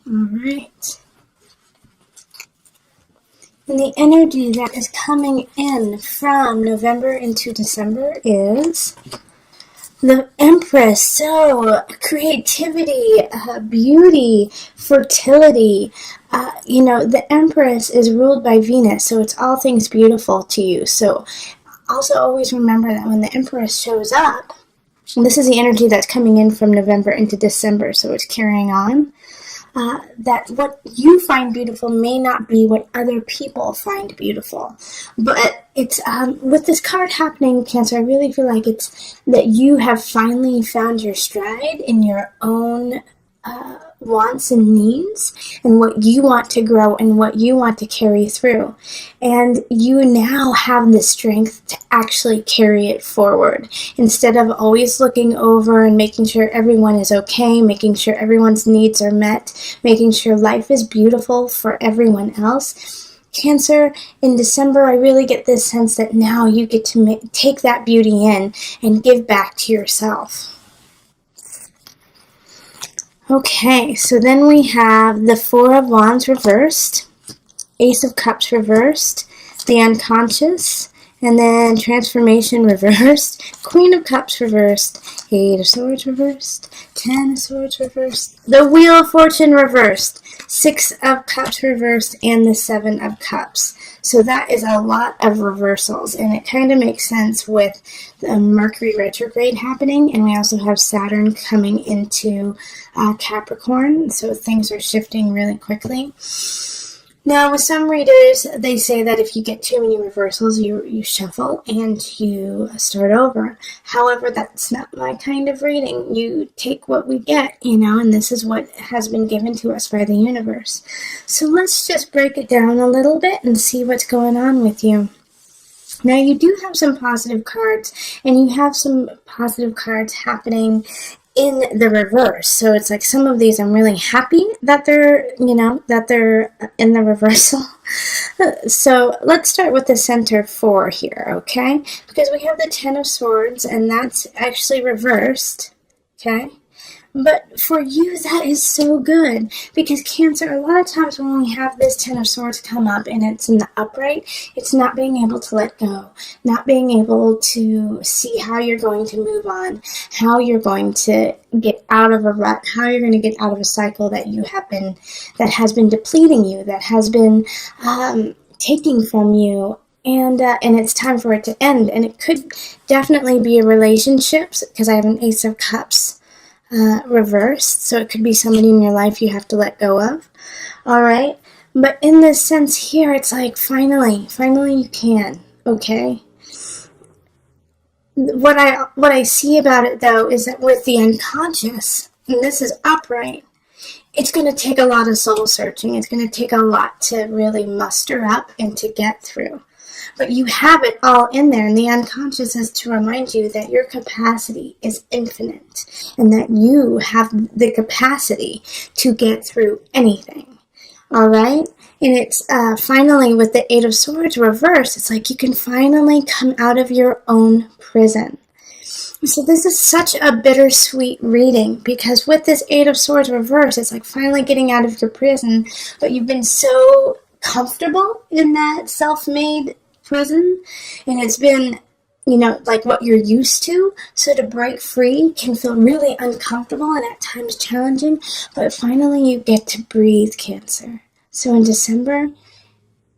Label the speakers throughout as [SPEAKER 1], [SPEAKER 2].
[SPEAKER 1] All right. And the energy that is coming in from November into December is the Empress. So creativity, beauty, fertility. The Empress is ruled by Venus, so it's all things beautiful to you. So also always remember that when the Empress shows up, and this is the energy that's coming in from November into December, so it's carrying on. That what you find beautiful may not be what other people find beautiful. But it's with this card happening, Cancer, I really feel like it's that you have finally found your stride in your own wants and needs and what you want to grow and what you want to carry through. And you now have the strength to actually carry it forward instead of always looking over and making sure everyone is okay, making sure everyone's needs are met, making sure life is beautiful for everyone else. Cancer, in December, I really get this sense that now you get to take that beauty in and give back to yourself. Okay, so then we have the Four of Wands reversed, Ace of Cups reversed, the Unconscious, and then Transformation reversed, Queen of Cups reversed, Eight of Swords reversed, Ten of Swords reversed, the Wheel of Fortune reversed, Six of Cups reversed, and the Seven of Cups. So that is a lot of reversals, and it kind of makes sense with the Mercury retrograde happening, and we also have Saturn coming into Capricorn, so things are shifting really quickly. Now, with some readers, they say that if you get too many reversals, you shuffle and you start over. However, that's not my kind of reading. You take what we get, and this is what has been given to us by the universe. So let's just break it down a little bit and see what's going on with you. Now, you do have some positive cards, and you have some positive cards happening in the reverse. So it's like some of these I'm really happy that they're in the reversal. So let's start with the center four here, okay? Because we have the Ten of Swords, and that's actually reversed, okay? But for you, that is so good, because Cancer, a lot of times when we have this Ten of Swords come up and it's in the upright, it's not being able to let go, not being able to see how you're going to move on, how you're going to get out of a rut, how you're going to get out of a cycle that has been depleting you, that has been taking from you. And it's time for it to end. And it could definitely be a relationship, because I have an Ace of Cups reversed, so it could be somebody in your life you have to let go of. All right, but in this sense here, it's like finally you can. Okay. What I see about it though is that with the Unconscious, and this is upright, it's going to take a lot of soul searching. It's going to take a lot to really muster up and to get through. But you have it all in there, and the Unconscious is to remind you that your capacity is infinite and that you have the capacity to get through anything. All right? And it's finally with the Eight of Swords reversed, it's like you can finally come out of your own prison. So this is such a bittersweet reading, because with this Eight of Swords reversed, it's like finally getting out of your prison, but you've been so comfortable in that self-made prison, and it's been, like what you're used to. So to break free can feel really uncomfortable and at times challenging, but finally you get to breathe, Cancer. So in December,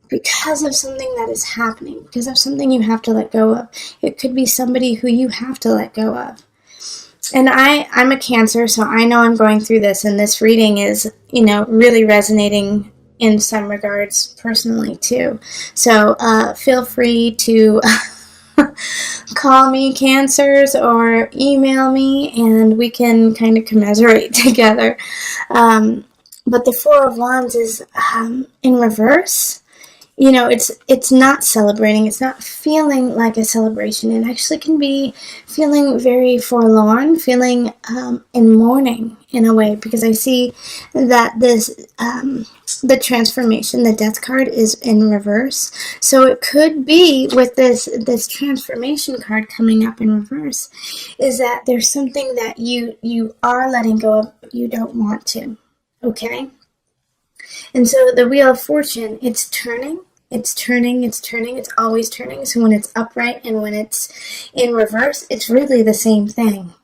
[SPEAKER 1] because of something that is happening, because of something you have to let go of, it could be somebody who you have to let go of. And I'm a Cancer, so I know I'm going through this, and this reading is, really resonating in some regards personally too. So feel free to call me, Cancers, or email me, and we can kind of commiserate together. But the Four of Wands is in reverse. It's not celebrating. It's not feeling like a celebration. It actually can be feeling very forlorn, feeling in mourning in a way, because I see that the transformation, the Death card, is in reverse. So it could be with this transformation card coming up in reverse, is that there's something that you are letting go of, but you don't want to. Okay? And so the Wheel of Fortune, it's turning, it's turning, it's turning, it's always turning. So when it's upright and when it's in reverse, it's really the same thing.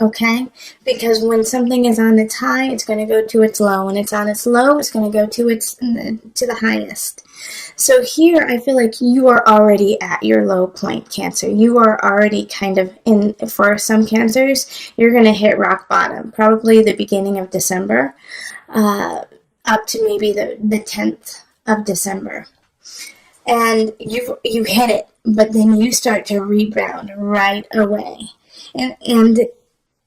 [SPEAKER 1] Okay? Because when something is on its high, it's going to go to its low. When it's on its low, it's going to go to the highest. So here, I feel like you are already at your low point, Cancer. You are already kind of in, for some Cancers, you're going to hit rock bottom, probably the beginning of December, up to maybe the 10th of December. And you hit it, but then you start to rebound right away. And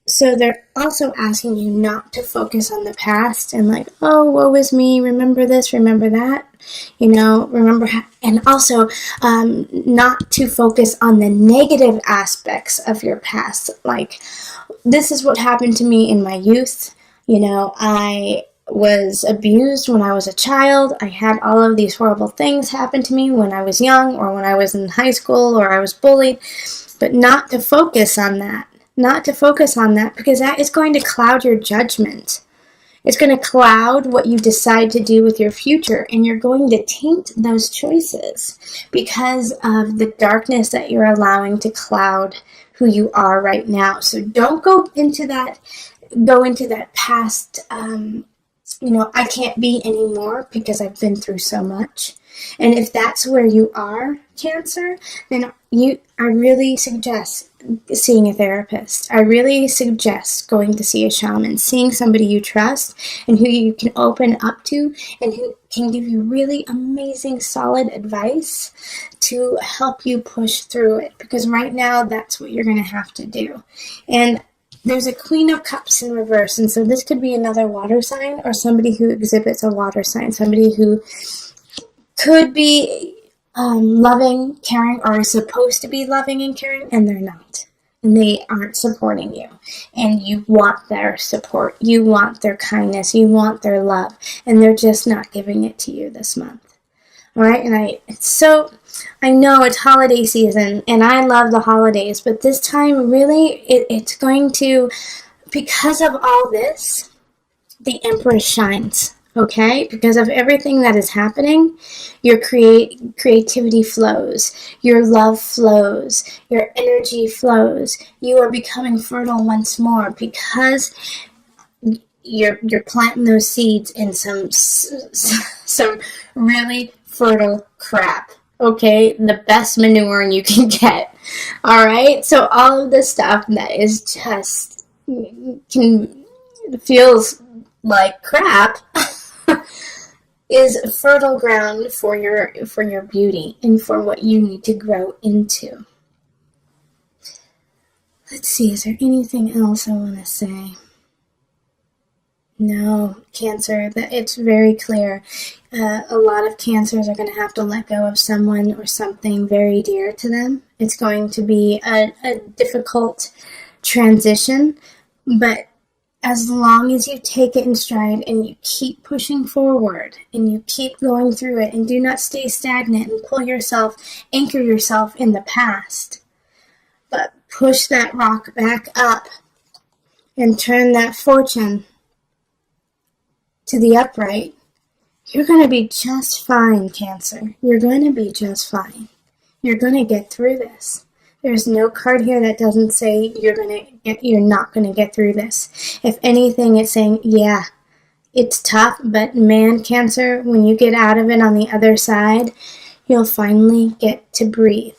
[SPEAKER 1] so they're also asking you not to focus on the past and like, oh, woe is me, remember this, remember that, remember and also not to focus on the negative aspects of your past. Like, this is what happened to me in my youth. I was abused when I was a child. I had all of these horrible things happen to me when I was young or when I was in high school or I was bullied, but not to focus on that. Not to focus on that, because that is going to cloud your judgment. It's going to cloud what you decide to do with your future, and you're going to taint those choices because of the darkness that you're allowing to cloud who you are right now. So don't go into that past, I can't be anymore because I've been through so much. And if that's where you are, Cancer, then I really suggest seeing a therapist. I really suggest going to see a shaman, seeing somebody you trust and who you can open up to and who can give you really amazing, solid advice to help you push through it. Because right now, that's what you're going to have to do. And there's a Queen of Cups in reverse, and so this could be another water sign or somebody who exhibits a water sign, somebody who could be loving, caring, or is supposed to be loving and caring, and they're not. And they aren't supporting you. And you want their support. You want their kindness. You want their love. And they're just not giving it to you this month. All right? And I know it's holiday season, and I love the holidays, but this time, really, it's going to, because of all this, the Empress shines. Okay? Because of everything that is happening, your creativity flows, your love flows, your energy flows. You are becoming fertile once more because you're planting those seeds in some really fertile crap. Okay? The best manure you can get. All right? So all of this stuff that is just feels like crap is fertile ground for your beauty and for what you need to grow into. Let's see, is there anything else I want to say? No, Cancer, it's very clear. A lot of Cancers are going to have to let go of someone or something very dear to them. It's going to be a difficult transition, but as long as you take it in stride and you keep pushing forward and you keep going through it and do not stay stagnant and anchor yourself in the past, but push that rock back up and turn that fortune to the upright, you're going to be just fine, Cancer. You're going to be just fine. You're going to get through this. There's no card here that doesn't say you're not going to get through this. If anything, it's saying, yeah, it's tough, but man, Cancer, when you get out of it on the other side, you'll finally get to breathe.